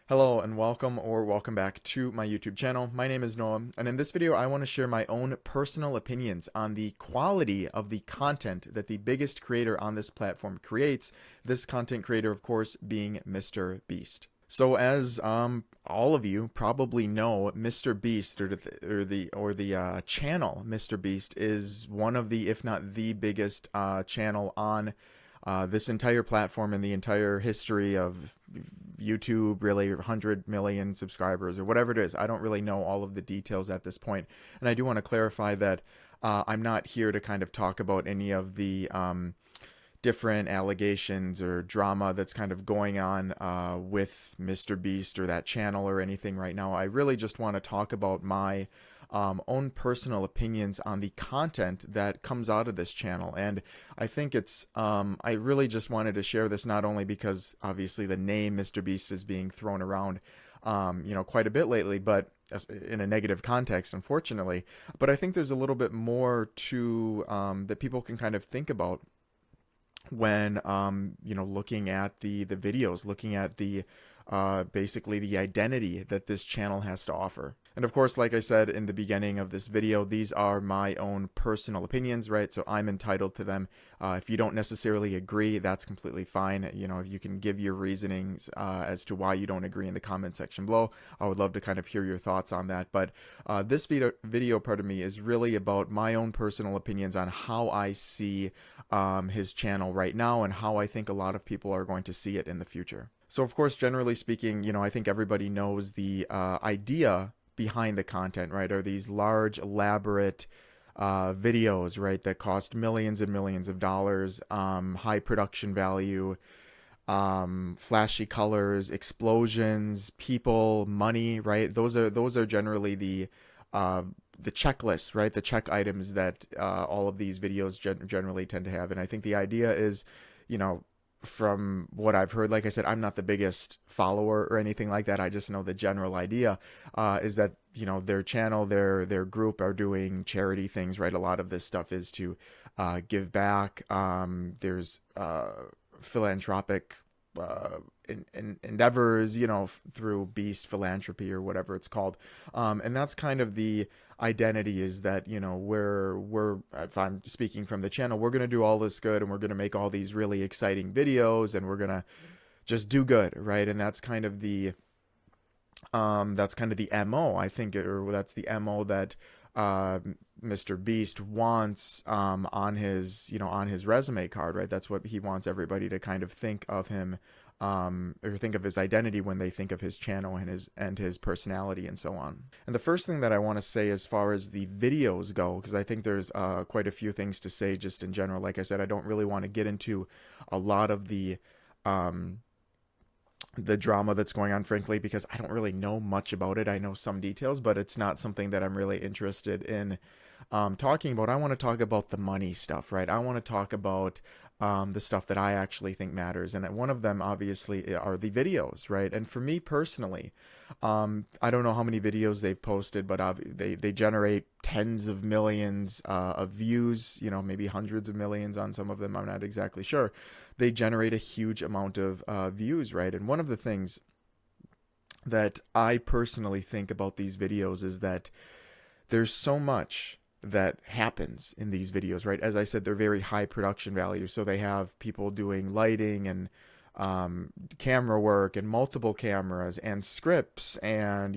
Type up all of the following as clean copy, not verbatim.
Hello and welcome back to my YouTube channel. My name is Noah, and in this video I want to share my own personal opinions on the quality of the content that the biggest creator on this platform creates, this content creator of course being Mr. Beast. So as all of you probably know, Mr. Beast or the channel Mr. Beast is one of the, if not the biggest channel on this entire platform in the entire history of YouTube, really 100 million subscribers or whatever it is. I don't really know all of the details at this point. And I do want to clarify that I'm not here to kind of talk about any of the different allegations or drama that's kind of going on with Mr. Beast or that channel or anything right now. I really just want to talk about my own personal opinions on the content that comes out of this channel. And I think it's I really just wanted to share this not only because obviously the name Mr. Beast is being thrown around quite a bit lately, but in a negative context, unfortunately, but I think there's a little bit more to that people can kind of think about when looking at the videos, looking at the basically the identity that this channel has to offer. And of course, like I said in the beginning of this video, these are my own personal opinions, right? So I'm entitled to them. If you don't necessarily agree, that's completely fine. You know, you can give your reasonings as to why you don't agree in the comment section below. I would love to kind of hear your thoughts on that. But this video, pardon me, is really about my own personal opinions on how I see his channel right now and how I think a lot of people are going to see it in the future. So of course, generally speaking, I think everybody knows the idea behind the content, right? Are these large, elaborate videos, right, that cost millions and millions of dollars, high production value, flashy colors, explosions, people, money, right? Those are generally the checklists, right? The check items that all of these videos generally tend to have. And I think the idea is, from what I've heard, like I said, I'm not the biggest follower or anything like that. I just know the general idea is that, their channel, their group are doing charity things, right? A lot of this stuff is to give back. There's philanthropic endeavors, through Beast Philanthropy or whatever it's called. And that's kind of the identity, is that, we're, if I'm speaking from the channel, we're going to do all this good and we're going to make all these really exciting videos and we're going to just do good, right? And that's kind of the MO, I think, or that's the MO that Mr. Beast wants on his resume card, right? That's what he wants everybody to kind of think of him, or think of his identity when they think of his channel and his personality and so on. And the first thing that I want to say as far as the videos go, because I think there's quite a few things to say just in general. Like I said, I don't really want to get into a lot of the drama that's going on, frankly, because I don't really know much about it. I know some details, but it's not something that I'm really interested in talking about. I want to talk about the money stuff, right? I want to talk about the stuff that I actually think matters. And one of them, obviously, are the videos, right? And for me personally, I don't know how many videos they've posted, but they generate tens of millions of views, maybe hundreds of millions on some of them. I'm not exactly sure. They generate a huge amount of views, right? And one of the things that I personally think about these videos is that there's so much that happens in these videos, right? As I said, they're very high production value. So they have people doing lighting and camera work and multiple cameras and scripts and,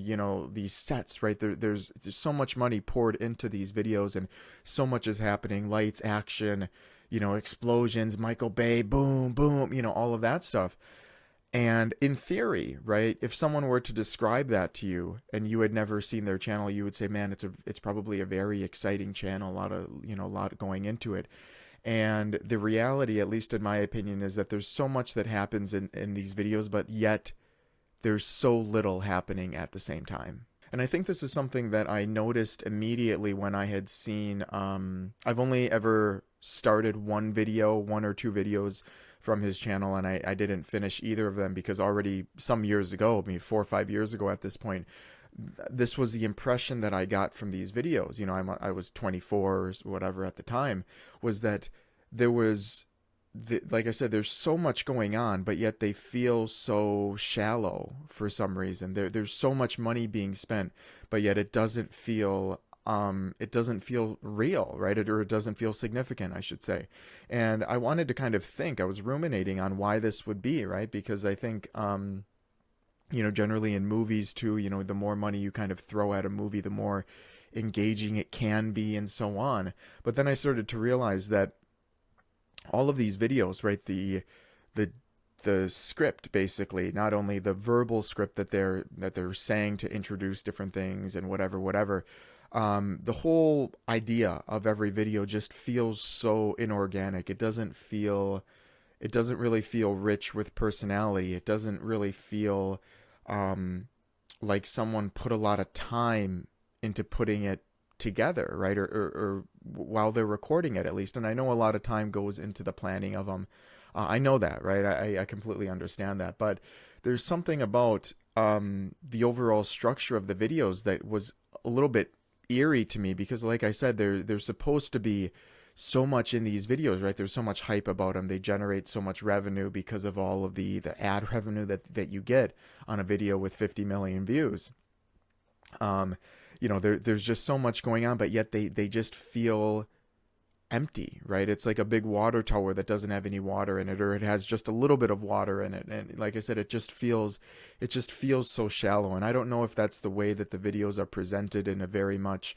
these sets, right? There's so much money poured into these videos and so much is happening. Lights, action, explosions, Michael Bay, boom, boom, all of that stuff. And in theory, right, if someone were to describe that to you and you had never seen their channel, you would say, man, it's probably a very exciting channel, a lot going into it. And the reality, at least in my opinion, is that there's so much that happens in these videos, but yet there's so little happening at the same time. And I think this is something that I noticed immediately when I had seen, I've only ever started one or two videos from his channel, and I didn't finish either of them because already some years ago, maybe 4 or 5 years ago at this point, this was the impression that I got from these videos. You know, I was 24 or whatever at the time, was that there was, like I said, there's so much going on, but yet they feel so shallow for some reason. There's so much money being spent, but yet it doesn't feel real, right? Or it doesn't feel significant, I should say. And I wanted to kind of think, I was ruminating on why this would be, right? Because I think, you know, generally in movies too, you know, the more money you kind of throw at a movie, the more engaging it can be and so on. But then I started to realize that all of these videos, right, the the script, basically, not only the verbal script that they're saying to introduce different things and whatever, the whole idea of every video just feels so inorganic. It doesn't really feel rich with personality. It doesn't really feel like someone put a lot of time into putting it together, right? Or while they're recording it, at least. And I know a lot of time goes into the planning of them. I know that, right? I completely understand that. But there's something about the overall structure of the videos that was a little bit eerie to me, because like I said, there's supposed to be so much in these videos, right? There's so much hype about them. They generate so much revenue because of all of the ad revenue that you get on a video with 50 million views. You know, there's just so much going on, but yet they just feel empty, right? It's like a big water tower that doesn't have any water in it, or it has just a little bit of water in it. And like I said, it just feels so shallow. And I don't know if that's the way that the videos are presented, in a very much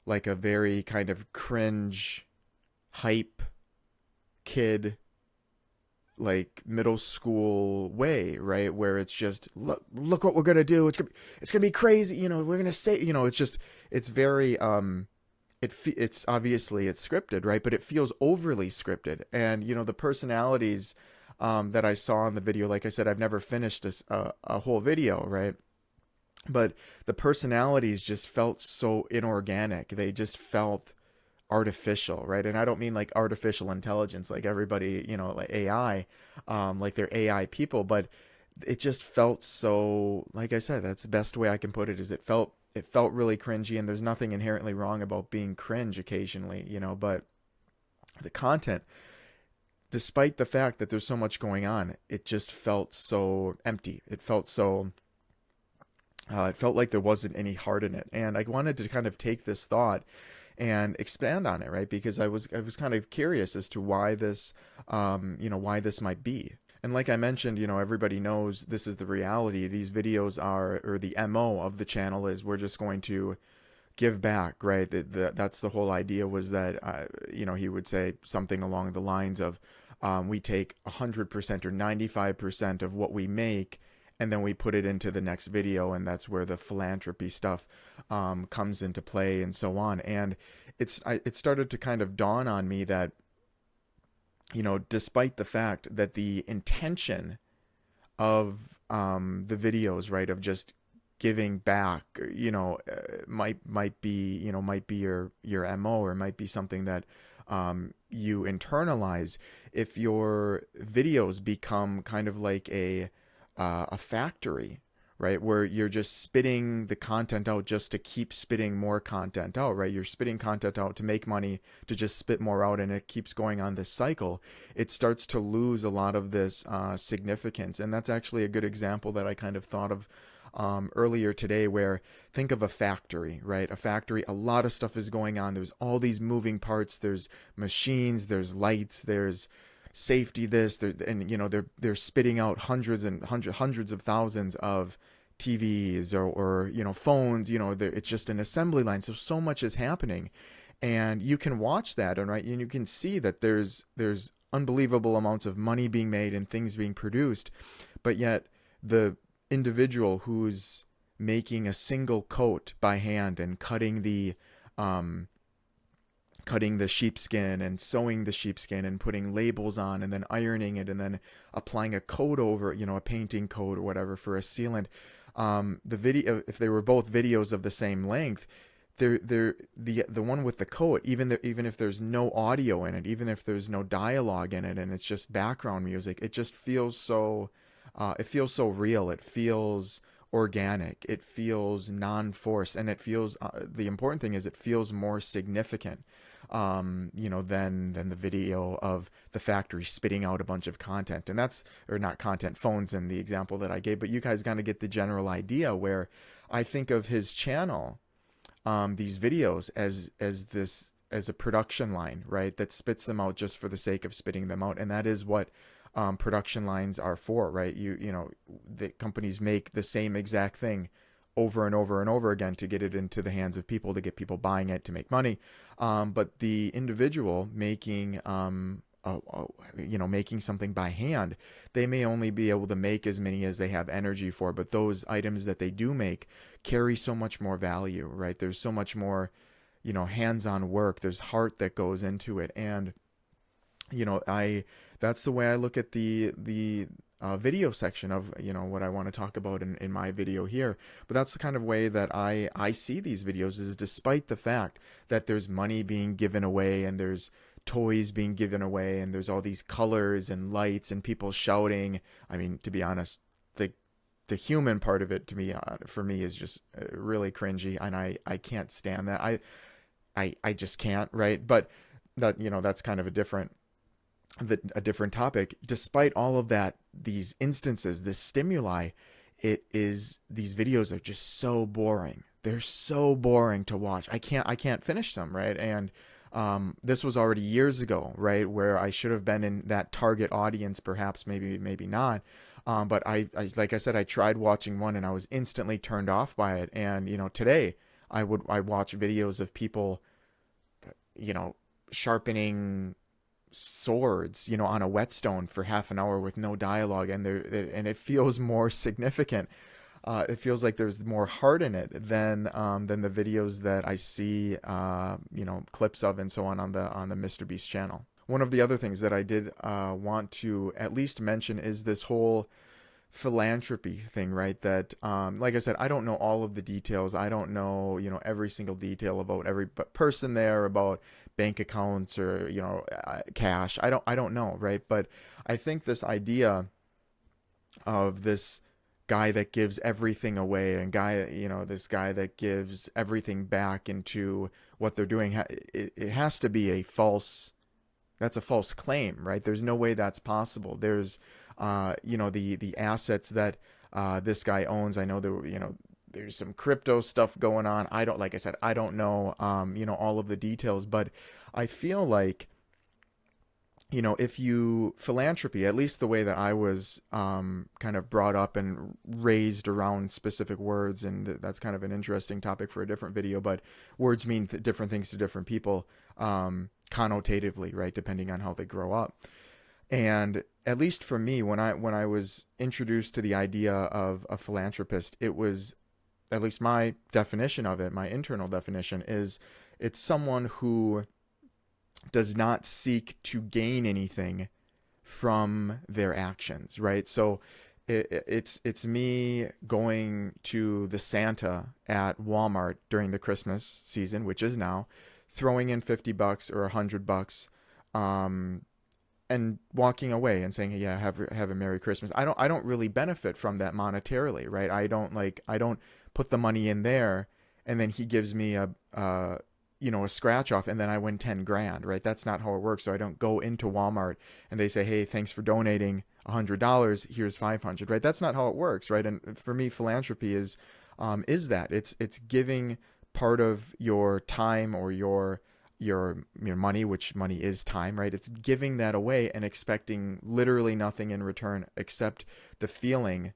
like a very kind of cringe, hype, kid, like middle school way, right? Where it's just, look what we're gonna do. It's gonna be crazy. You know, we're gonna say, you know, it's very it's obviously it's scripted, right? But it feels overly scripted. And you know, the personalities that I saw in the video, like I said, I've never finished a whole video, right? But the personalities just felt so inorganic. They just felt artificial, right? And I don't mean like artificial intelligence, like everybody, you know, like AI, like they're AI people, but it just felt so, like I said, that's the best way I can put it, is it felt really cringy. And there's nothing inherently wrong about being cringe occasionally, you know, but the content, despite the fact that there's so much going on, it just felt so empty. It felt like there wasn't any heart in it. And I wanted to kind of take this thought and expand on it, right? Because I was kind of curious as to why this, you know, why this might be. And like I mentioned, you know, everybody knows this is the reality. These videos are, or the MO of the channel is, we're just going to give back, right? That's the whole idea, was that, you know, he would say something along the lines of, we take 100% or 95% of what we make, and then we put it into the next video, and that's where the philanthropy stuff comes into play, and so on. And it started to kind of dawn on me that, you know, despite the fact that the intention of the videos, right, of just giving back, you know, might be, you know, might be your MO, or might be something that you internalize, if your videos become kind of like a factory, right, where you're just spitting the content out just to keep spitting more content out, right? You're spitting content out to make money, to just spit more out, and it keeps going on this cycle. It starts to lose a lot of this significance. And that's actually a good example that I kind of thought of earlier today, where, think of a factory, right? A factory, a lot of stuff is going on. There's all these moving parts. There's machines, there's lights, there's safety, this, and you know, they're spitting out hundreds of thousands of TVs, or you know, phones. You know, it's just an assembly line. So much is happening, and you can watch that, and right, and you can see that there's unbelievable amounts of money being made and things being produced, but yet the individual who's making a single coat by hand and cutting the sheepskin and sewing the sheepskin and putting labels on and then ironing it and then applying a coat over, you know, a painting coat or whatever for a sealant. The video, if they were both videos of the same length, the one with the coat, even if there's no audio in it, even if there's no dialogue in it, and it's just background music, it just feels so, it feels so real. It feels organic. It feels non-forced, and it feels the important thing is it feels more significant, than the video of the factory spitting out a bunch of content. And that's, or not content, phones in the example that I gave, but you guys got to get the general idea where I think of his channel, these videos as a production line, right? That spits them out just for the sake of spitting them out. And that is what production lines are for, right? The companies make the same exact thing over and over and over again to get it into the hands of people, to get people buying it, to make money. But the individual making, making something by hand, they may only be able to make as many as they have energy for, but those items that they do make carry so much more value, right? There's so much more, hands-on work. There's heart that goes into it. And, that's the way I look at the video section of, what I want to talk about in my video here. But that's the kind of way that I see these videos, is despite the fact that there's money being given away and there's toys being given away and there's all these colors and lights and people shouting. I mean, to be honest, the human part of it, to me, for me, is just really cringy, and I can't stand that. I just can't, right? But that, that's kind of a different topic. Despite all of that, these instances, this stimuli, these videos are just so boring. They're so boring to watch. I can't finish them, right? And this was already years ago, right, where I should have been in that target audience, perhaps, maybe not. But I like I said, I tried watching one and I was instantly turned off by it. And today I watch videos of people, sharpening swords, on a whetstone for half an hour with no dialogue, and it feels more significant. It feels like there's more heart in it than the videos that I see, clips of and so on the Mr. Beast channel. One of the other things that I did want to at least mention is this whole philanthropy thing, right? That, like I said, I don't know all of the details. I don't know, every single detail about every person there, about bank accounts or, cash. I don't know, right? But I think this idea of this guy that gives everything away, and this guy that gives everything back into what they're doing, it has to be that's a false claim, right? There's no way that's possible. There's, the assets that this guy owns. I know there's some crypto stuff going on. Like I said, I don't know, all of the details, but I feel like, if philanthropy, at least the way that I was kind of brought up and raised around specific words, and that's kind of an interesting topic for a different video, but words mean different things to different people, connotatively, right, depending on how they grow up. And at least for me, when I was introduced to the idea of a philanthropist, it was, at least my definition of it, my internal definition, is it's someone who does not seek to gain anything from their actions, right? So it's me going to the Santa at Walmart during the Christmas season, which is now, throwing in $50 or $100, and walking away and saying, yeah, have a Merry Christmas. I don't really benefit from that monetarily, right? I don't put the money in there and then he gives me a scratch off and then I win 10 grand, right? That's not how it works. So I don't go into Walmart and they say, hey, thanks for donating $100. Here's 500, right? That's not how it works, right? And for me, philanthropy is that it's giving part of your time or your money, which money is time, right? It's giving that away and expecting literally nothing in return except the feeling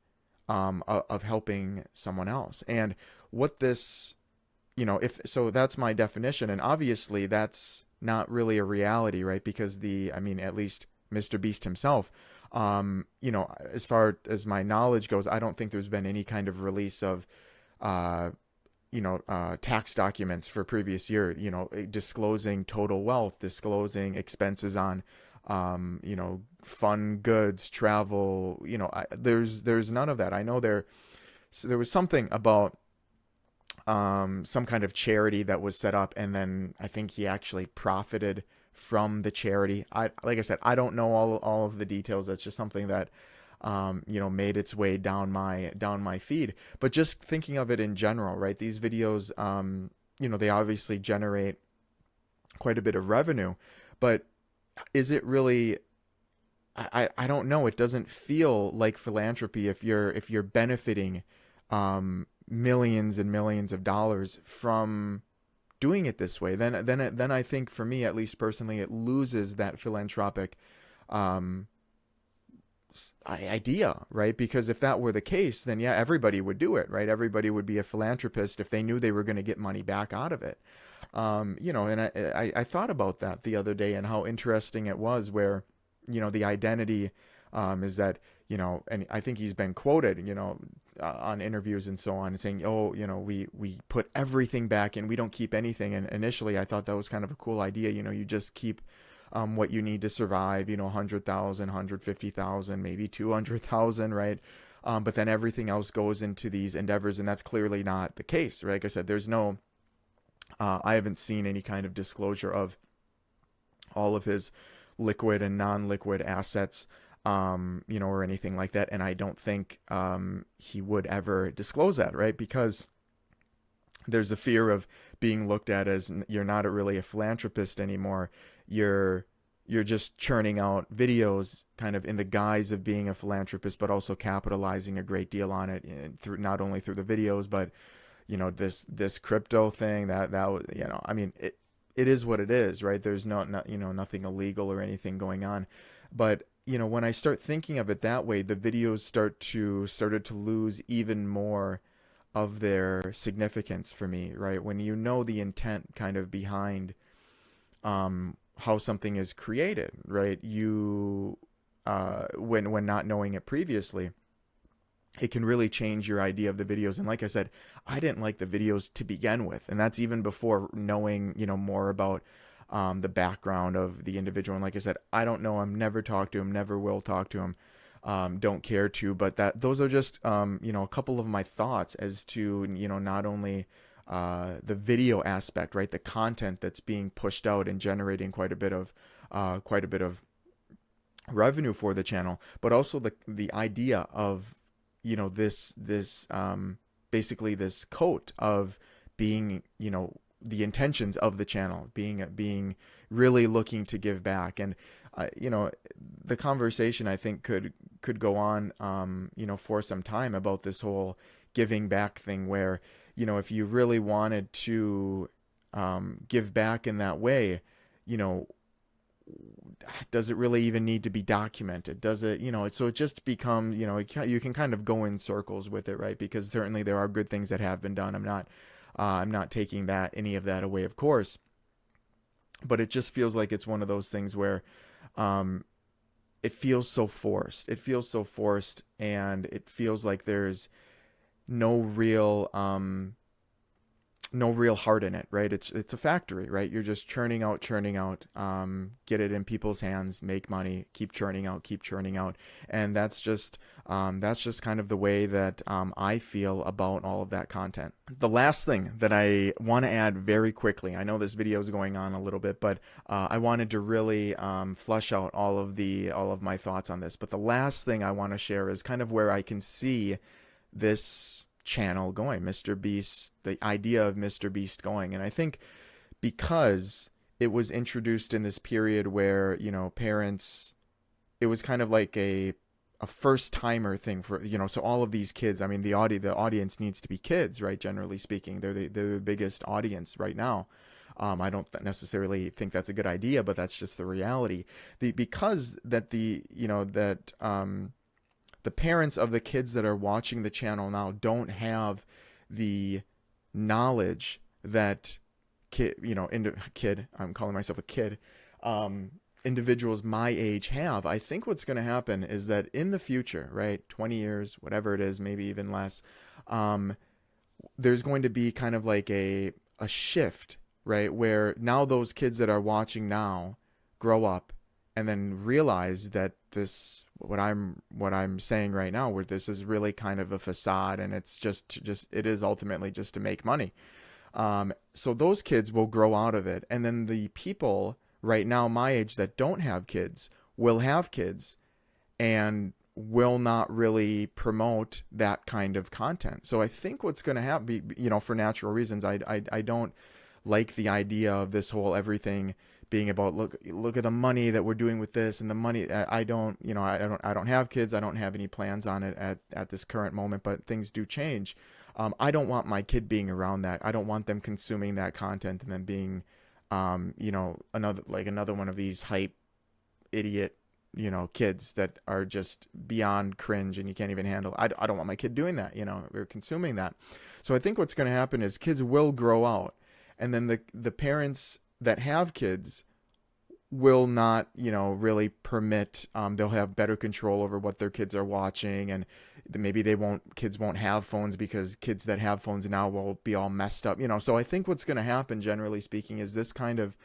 of helping someone else. And what this, so that's my definition. And obviously that's not really a reality, right? Because at least Mr. Beast himself, as far as my knowledge goes, I don't think there's been any kind of release of, tax documents for previous year, disclosing total wealth, disclosing expenses on, fun goods, travel, there's none of that. I know there was something about, some kind of charity that was set up, and then I think he actually profited from the charity. Like I said, I don't know all of the details. That's just something that made its way down my feed. But just thinking of it in general, right? These videos, they obviously generate quite a bit of revenue, but is it really? I don't know. It doesn't feel like philanthropy if you're benefiting millions and millions of dollars from doing it this way. Then I think, for me at least personally, it loses that philanthropic um, idea, right? Because if that were the case, then yeah, everybody would do it, right? Everybody would be a philanthropist if they knew they were going to get money back out of it. And I thought about that the other day and how interesting it was, where the identity is that, and I think he's been quoted, on interviews and so on, saying, oh, we put everything back in, we don't keep anything. And initially I thought that was kind of a cool idea. You just keep what you need to survive, 100,000, 150,000, maybe 200,000, right? But then everything else goes into these endeavors, and that's clearly not the case, right? Like I said, there's no, I haven't seen any kind of disclosure of all of his liquid and non-liquid assets, or anything like that. And I don't think he would ever disclose that, right? Because there's a fear of being looked at as, you're not really a philanthropist anymore. You're just churning out videos kind of in the guise of being a philanthropist, but also capitalizing a great deal on it, through not only through the videos, but this crypto thing that I mean, it is what it is, right? There's nothing illegal or anything going on. But when I start thinking of it that way, the videos started to lose even more of their significance for me, right? When the intent kind of behind how something is created, right? When not knowing it previously, it can really change your idea of the videos. And like I said, I didn't like the videos to begin with, and that's even before knowing more about the background of the individual. And like I said, I don't know him, never talked to him, never will talk to him, don't care to. But those are just a couple of my thoughts as to not only the video aspect, right, the content that's being pushed out and generating quite a bit of revenue for the channel, but also the idea of this basically this coat of being the intentions of the channel being really looking to give back. And the conversation, I think, could go on for some time about this whole giving back thing, where if you really wanted to give back in that way, does it really even need to be documented? Does it, so it just becomes, you can kind of go in circles with it, right? Because certainly there are good things that have been done. I'm not taking any of that away, of course, but it just feels like it's one of those things where, it feels so forced. It feels so forced, and it feels like there's no real heart in it, right? It's a factory, right? You're just churning out, get it in people's hands, make money, keep churning out. And that's just kind of the way that I feel about all of that content. The last thing that I want to add very quickly, I know this video is going on a little bit, but I wanted to really flush out all of my thoughts on this. But the last thing I want to share is kind of where I can see this channel going, Mr. Beast, the idea of Mr. Beast going. And I think because it was introduced in this period where, parents, it was kind of like a first timer thing for, so all of these kids, I mean, the audience needs to be kids, right? Generally speaking, they're the biggest audience right now. I don't necessarily think that's a good idea, but that's just the reality. Because that the parents of the kids that are watching the channel now don't have the knowledge that I'm calling myself a kid, individuals my age have. I think what's going to happen is that in the future, right, 20 years, whatever it is, maybe even less, there's going to be kind of like a shift, right, where now those kids that are watching now grow up and then realize that what I'm saying right now, where this is really kind of a facade, and it's it is ultimately just to make money. So those kids will grow out of it, and then the people right now my age that don't have kids will have kids, and will not really promote that kind of content. So I think what's going to happen, you know, for natural reasons, I don't like the idea of this whole everything being about look at the money that we're doing with this and the money. I don't, you know, I don't have kids. I don't have any plans on it at this current moment, but things do change. I don't want my kid being around that. I don't want them consuming that content and then being, you know, another one of these hype idiot, you know, kids that are just beyond cringe and you can't even handle. I don't want my kid doing that, you know, or consuming that. So I think what's going to happen is kids will grow out, and then the parents that have kids will not, you know, really permit, they'll have better control over what their kids are watching, and maybe kids won't have phones because kids that have phones now will be all messed up, you know. So I think what's going to happen, generally speaking, is this kind of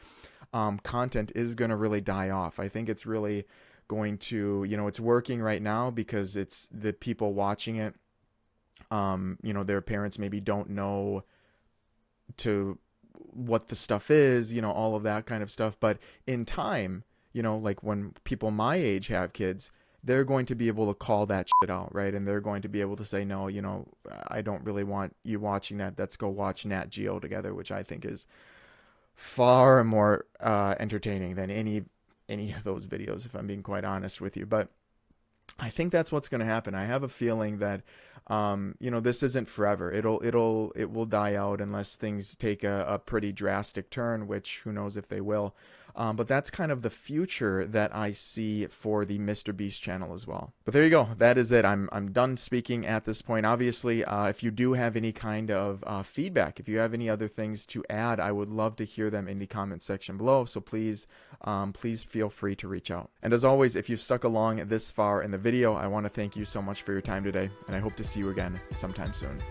content is going to really die off. I think it's really going to, you know, it's working right now because it's the people watching it, you know, their parents maybe don't know what the stuff is, you know, all of that kind of stuff. But in time, you know, like when people my age have kids, they're going to be able to call that shit out, right? And they're going to be able to say, no, you know, I don't really want you watching that. Let's go watch Nat Geo together, which I think is far more entertaining than any of those videos, if I'm being quite honest with you. But I think that's what's going to happen. I have a feeling that, you know, this isn't forever. It will die out unless things take a pretty drastic turn, which who knows if they will. But that's kind of the future that I see for the Mr. Beast channel as well. But there you go. That is it. I'm done speaking at this point. Obviously, if you do have any kind of feedback, if you have any other things to add, I would love to hear them in the comment section below. So please feel free to reach out. And as always, if you've stuck along this far in the video, I want to thank you so much for your time today, and I hope to see you again sometime soon.